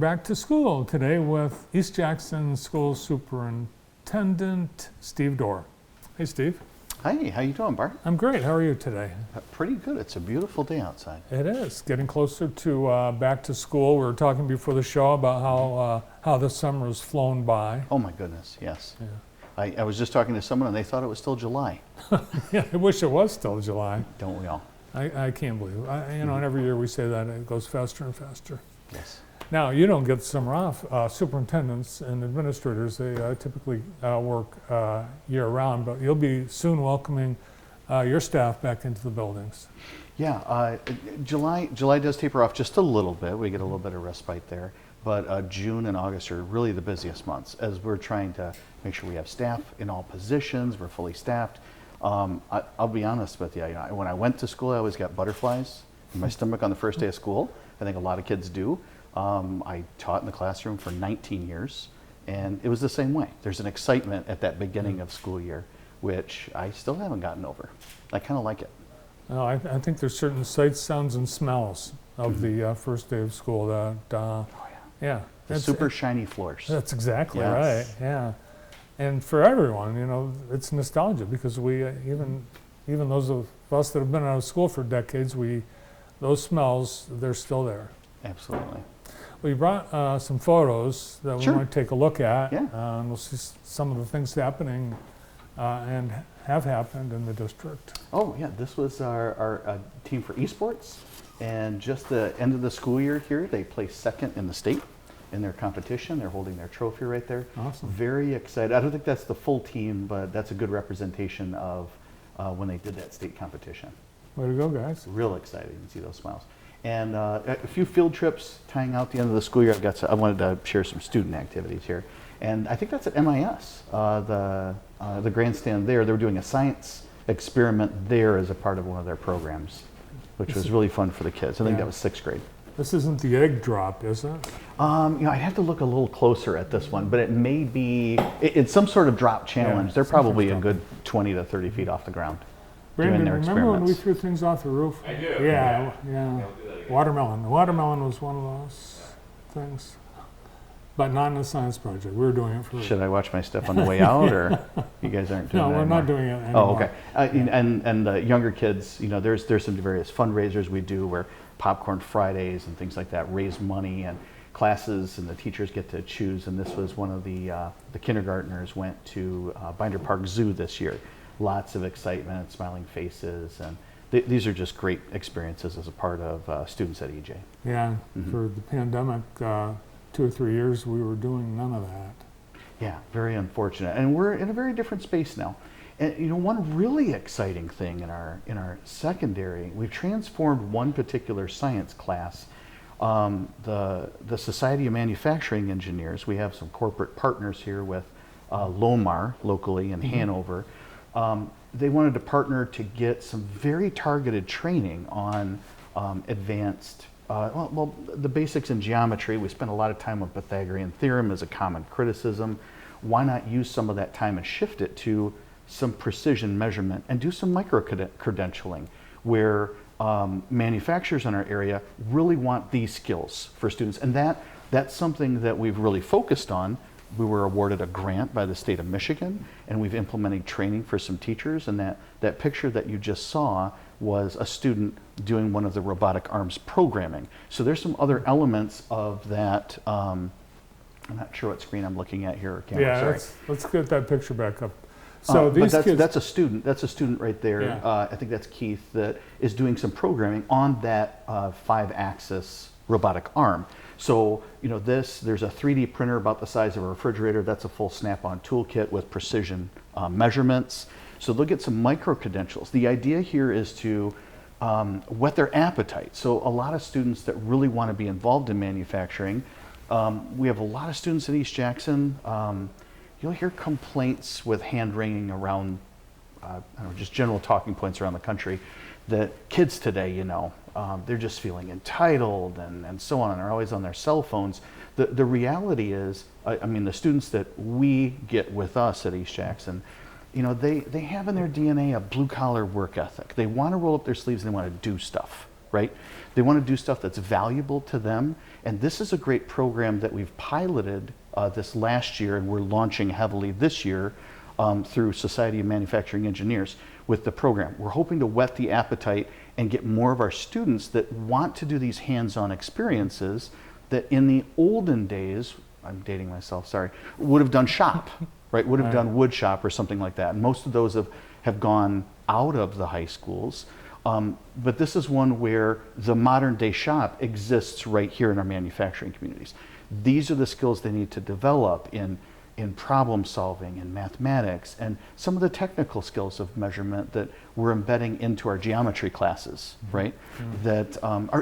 back to school today with East Jackson School Superintendent Steve Doerr. Hey, Steve. Hi, how you doing, Bart? I'm great. How are you today? Pretty good. It's a beautiful day outside. It is. Getting closer to back to school. We were talking before the show about how the summer has flown by. Oh my goodness, yes. Yeah. I was just talking to someone and they thought it was still July. Yeah, I wish it was still July. Don't we all? I can't believe it. And every year we say that it goes faster and faster. Yes. Now, you don't get the summer off. Superintendents and administrators, they typically work year-round, but you'll be soon welcoming your staff back into the buildings. Yeah, July does taper off just a little bit. We get a little bit of respite there. But June and August are really the busiest months as we're trying to make sure we have staff in all positions, we're fully staffed. I'll be honest with you, when I went to school, I always got butterflies in my stomach on the first day of school. I think a lot of kids do. I taught in the classroom for 19 years, and it was the same way. There's an excitement at that beginning of school year, which I still haven't gotten over. I kind of like it. Well, I think there's certain sights, sounds, and smells of the first day of school that, yeah. The super shiny floors. That's exactly Yes. right, yeah. And for everyone, it's nostalgia because we, even those of us that have been out of school for decades, those smells, they're still there. Absolutely. We brought some photos that we Sure. might take a look at. Yeah. And we'll see some of the things happening and have happened in the district. Oh yeah, this was our team for esports, and just the end of the school year here, they placed second in the state in their competition. They're holding their trophy right there. Awesome. Very excited. I don't think that's the full team, but that's a good representation of when they did that state competition. Way to go, guys. Real exciting to see those smiles. And a few field trips tying out the end of the school year. I wanted to share some student activities here. And I think that's at MIS, the grandstand there. They were doing a science experiment there as a part of one of their programs, which was really fun for the kids. I think that was 6th grade. This isn't the egg drop, is it? I'd have to look a little closer at this one, but it may be, it's some sort of drop challenge. Yeah, They're probably a good 20 to 30 feet off the ground. Brandon, their remember when we experiments. threw things off the roof? I do. Yeah. We'll do that again. Watermelon. The watermelon was one of those things. But not in the science project. We were doing it for... Should I watch my stuff on the way out, or you guys aren't doing No, that we're anymore? not doing it anymore. Oh, okay. And the younger kids, there's some various fundraisers we do where Popcorn Fridays and things like that raise money, and classes and the teachers get to choose. And this was one of the kindergartners went to Binder Park Zoo this year. Lots of excitement, smiling faces, and these are just great experiences as a part of students at EJ. Yeah, for the pandemic, 2 or 3 years, we were doing none of that. Yeah, very unfortunate. And we're in a very different space now. And one really exciting thing in our secondary, we've transformed one particular science class. The Society of Manufacturing Engineers, we have some corporate partners here with Lomar locally in Hanover. They wanted to partner to get some very targeted training on advanced, the basics in geometry. We spent a lot of time with Pythagorean theorem as a common criticism. Why not use some of that time and shift it to some precision measurement and do some micro-credentialing where manufacturers in our area really want these skills for students. And that's something that we've really focused on. We were awarded a grant by the state of Michigan, and we've implemented training for some teachers. And that picture that you just saw was a student doing one of the robotic arms programming. So there's some other elements of that. I'm not sure what screen I'm looking at here. Camera, Yeah, sorry. let's get that picture back up. So these but kids... that's a student. That's a student right there. Yeah. I think that's Keith, that is doing some programming on that 5-axis robotic arm. So there's a 3D printer about the size of a refrigerator. That's a full snap-on toolkit with precision measurements. So they'll get some micro-credentials. The idea here is to whet their appetite. So a lot of students that really want to be involved in manufacturing, we have a lot of students at East Jackson. You'll hear complaints with hand-wringing around, just general talking points around the country, that kids today, they're just feeling entitled and so on, and are always on their cell phones. The reality is, the students that we get with us at East Jackson, they have in their DNA a blue-collar work ethic. They want to roll up their sleeves and they want to do stuff. right? They want to do stuff that's valuable to them. And this is a great program that we've piloted this last year, and we're launching heavily this year through Society of Manufacturing Engineers with the program. We're hoping to whet the appetite and get more of our students that want to do these hands-on experiences that in the olden days, I'm dating myself, sorry, would have done shop, right? Would have done wood shop or something like that. And most of those have gone out of the high schools. But this is one where the modern day shop exists right here in our manufacturing communities. These are the skills they need to develop in problem solving and mathematics and some of the technical skills of measurement that we're embedding into our geometry classes, right? That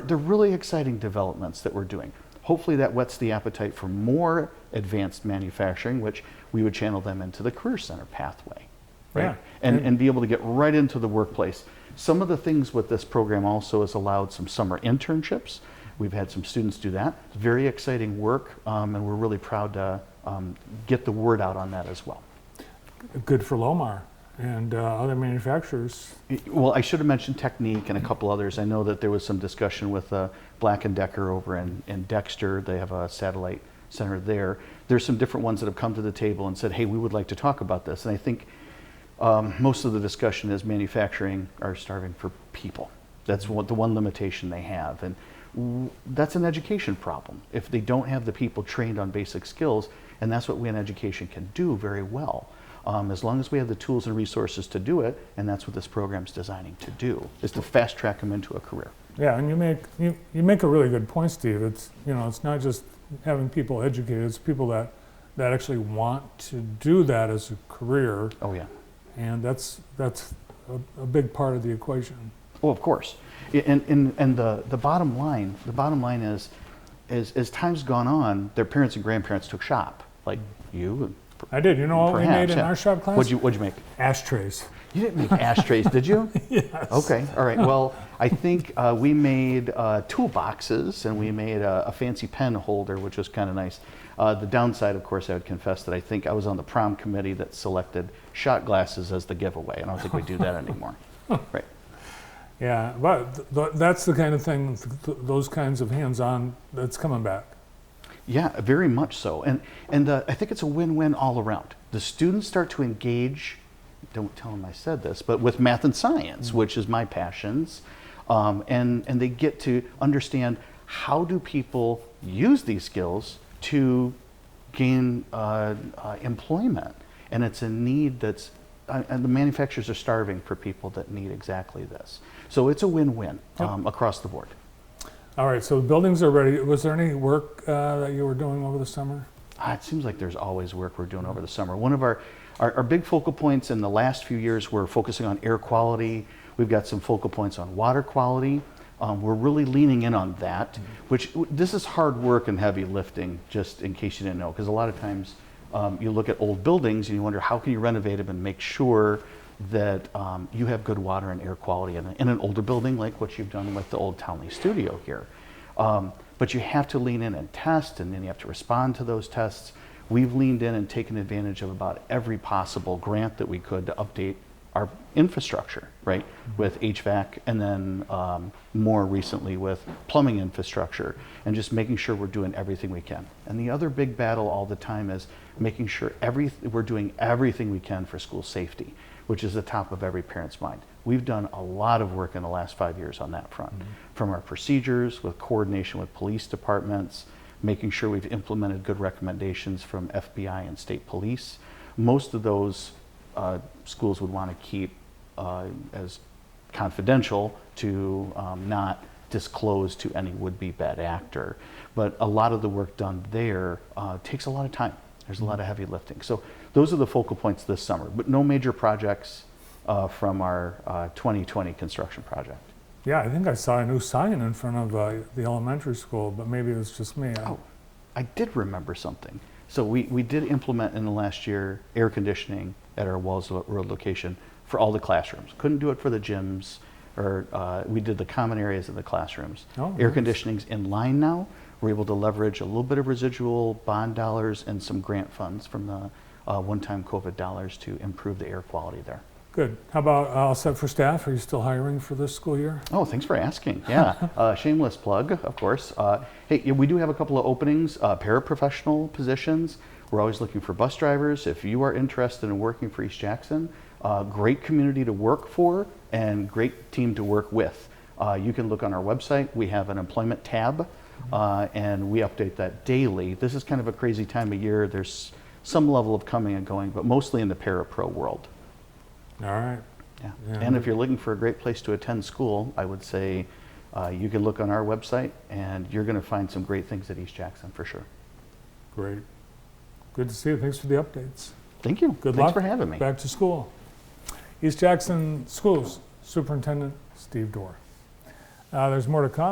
they're really exciting developments that we're doing. Hopefully that whets the appetite for more advanced manufacturing, which we would channel them into the Career Center pathway, right? And be able to get right into the workplace. Some of the things with this program also has allowed some summer internships. We've had some students do that. It's very exciting work, and we're really proud to get the word out on that as well. Good for Lomar and other manufacturers. Well, I should have mentioned Technique and a couple others. I know that there was some discussion with Black & Decker over in Dexter. They have a satellite center there. There's some different ones that have come to the table and said, hey, we would like to talk about this. And I think most of the discussion is manufacturing are starving for people. That's the one limitation they have. And that's an education problem. If they don't have the people trained on basic skills, and that's what we in education can do very well. As long as we have the tools and resources to do it, and that's what this program's designing to do, is to fast track them into a career. Yeah, and you make a really good point, Steve. It's it's not just having people educated; it's people that actually want to do that as a career. Oh yeah, and that's a big part of the equation. Oh, of course. And the bottom line is, as time's gone on, their parents and grandparents took shop, like you. And I did. You know what we made in yeah. our shop class? What'd you make? Ashtrays. You didn't make ashtrays, did you? Yes. Okay. All right. Well, I think we made toolboxes, and we made a fancy pen holder, which was kind of nice. The downside, of course, I would confess that I think I was on the prom committee that selected shot glasses as the giveaway. I don't think we do that anymore. Right. Yeah, but that's the kind of thing, those kinds of hands-on, that's coming back. Yeah, very much so. And I think it's a win-win all around. The students start to engage, don't tell them I said this, but with math and science, which is my passions, and they get to understand how do people use these skills to gain employment. And it's a need that's, and the manufacturers are starving for people that need exactly this. So it's a win-win across the board. All right, so the buildings are ready. Was there any work that you were doing over the summer? It seems like there's always work we're doing over the summer. One of our big focal points in the last few years, we're focusing on air quality. We've got some focal points on water quality. We're really leaning in on that, which this is hard work and heavy lifting, just in case you didn't know, because a lot of times you look at old buildings and you wonder how can you renovate them and make sure that you have good water and air quality in an older building like what you've done with the old Townley studio here. But you have to lean in and test, and then you have to respond to those tests. We've leaned in and taken advantage of about every possible grant that we could to update our infrastructure, right? With HVAC, and then more recently with plumbing infrastructure, and just making sure we're doing everything we can. And the other big battle all the time is making sure we're doing everything we can for school safety, which is the top of every parent's mind. We've done a lot of work in the last 5 years on that front, from our procedures, with coordination with police departments, making sure we've implemented good recommendations from FBI and state police. Most of those schools would want to keep as confidential to not disclose to any would-be bad actor. But a lot of the work done there takes a lot of time. There's a lot of heavy lifting. So those are the focal points this summer, but no major projects from our 2020 construction project. Yeah, I think I saw a new sign in front of the elementary school, but maybe it was just me. I did remember something. So we did implement in the last year air conditioning at our Wells Road location for all the classrooms. Couldn't do it for the gyms, or we did the common areas of the classrooms. Air conditioning's in line now. We're able to leverage a little bit of residual bond dollars and some grant funds from the one-time COVID dollars to improve the air quality there. Good. How about all set for staff? Are you still hiring for this school year? Oh, thanks for asking. Yeah, shameless plug, of course. Hey, yeah, we do have a couple of openings, paraprofessional positions. We're always looking for bus drivers. If you are interested in working for East Jackson, great community to work for and great team to work with. You can look on our website. We have an employment tab, and we update that daily. This is kind of a crazy time of year. There's some level of coming and going, but mostly in the parapro world. All right. Yeah. Yeah. And if you're looking for a great place to attend school, I would say you can look on our website and you're going to find some great things at East Jackson for sure. Great. Good to see you. Thanks for the updates. Thank you. Good Thanks luck. for having me. Back to school. East Jackson Schools Superintendent Steve Doerr. There's more to come.